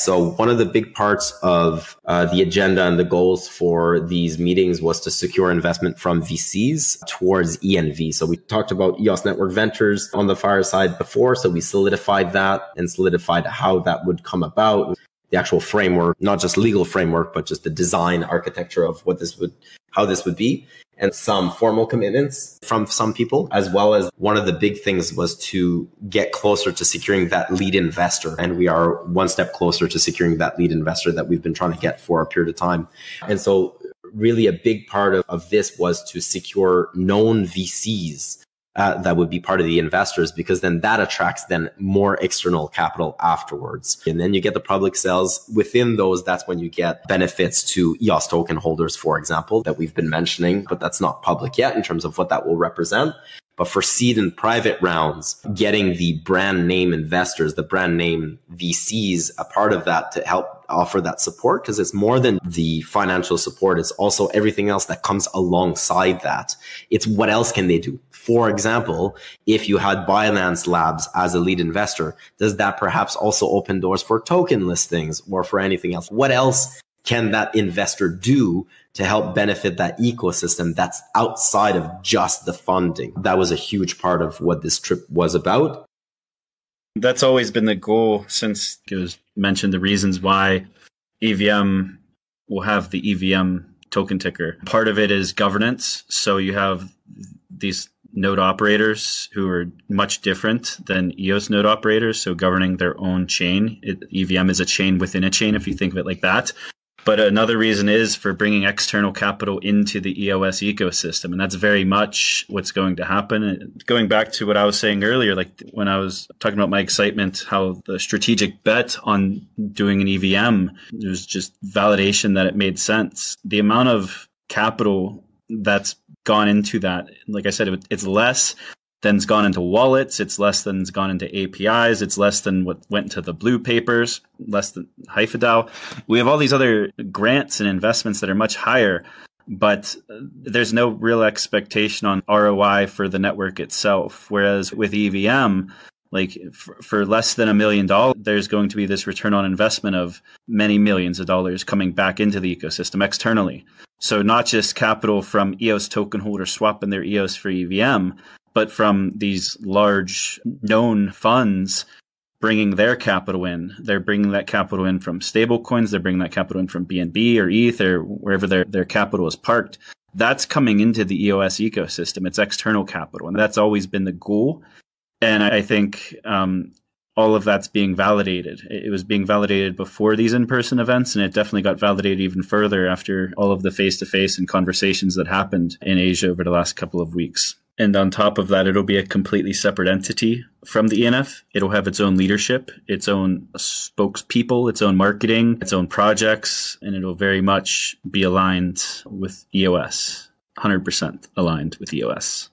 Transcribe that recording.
So one of the big parts of the agenda and the goals for these meetings was to secure investment from VCs towards ENV. So we talked about EOS Network Ventures on the fireside before. So we solidified that and solidified how that would come about. The actual framework, not just legal framework, but just the design architecture of how this would be, and some formal commitments from some people, as well as one of the big things was to get closer to securing that lead investor. And we are one step closer to securing that lead investor that we've been trying to get for a period of time. And so really a big part of this was to secure known VCs that would be part of the investors, because then that attracts then more external capital afterwards. And then you get the public sales. Within those, that's when you get benefits to EOS token holders, for example, that we've been mentioning, but that's not public yet in terms of what that will represent. But for seed and private rounds, getting the brand name investors, the brand name VCs, a part of that to help offer that support, because it's more than the financial support. It's also everything else that comes alongside that. It's what else can they do? For example, if you had Binance Labs as a lead investor, does that perhaps also open doors for token listings or for anything else? What else can that investor do to help benefit that ecosystem that's outside of just the funding? That was a huge part of what this trip was about. That's always been the goal since it was mentioned, the reasons why EVM will have the EVM token ticker. Part of it is governance. So you have these node operators who are much different than EOS node operators, so governing their own chain. EVM is a chain within a chain, if you think of it like that. But another reason is for bringing external capital into the EOS ecosystem. And that's very much what's going to happen. Going back to what I was saying earlier, like when I was talking about my excitement, how the strategic bet on doing an EVM, it was just validation that it made sense. The amount of capital that's gone into that, like I said, it's less than's gone into wallets, it's less than's gone into APIs, it's less than what went to the blue papers, less than HyphaDAO. We have all these other grants and investments that are much higher, but there's no real expectation on ROI for the network itself. Whereas with EVM, like for less than $1 million, there's going to be this return on investment of many millions of dollars coming back into the ecosystem externally. So not just capital from EOS token holders swapping their EOS for EVM, but from these large known funds bringing their capital in. They're bringing that capital in from stable coins. They're bringing that capital in from BNB or ETH or wherever their capital is parked. That's coming into the EOS ecosystem. It's external capital. And that's always been the goal. And I think all of that's being validated. It was being validated before these in-person events, and it definitely got validated even further after all of the face-to-face and conversations that happened in Asia over the last couple of weeks. And on top of that, it'll be a completely separate entity from the ENF. It'll have its own leadership, its own spokespeople, its own marketing, its own projects, and it'll very much be aligned with EOS, 100% aligned with EOS.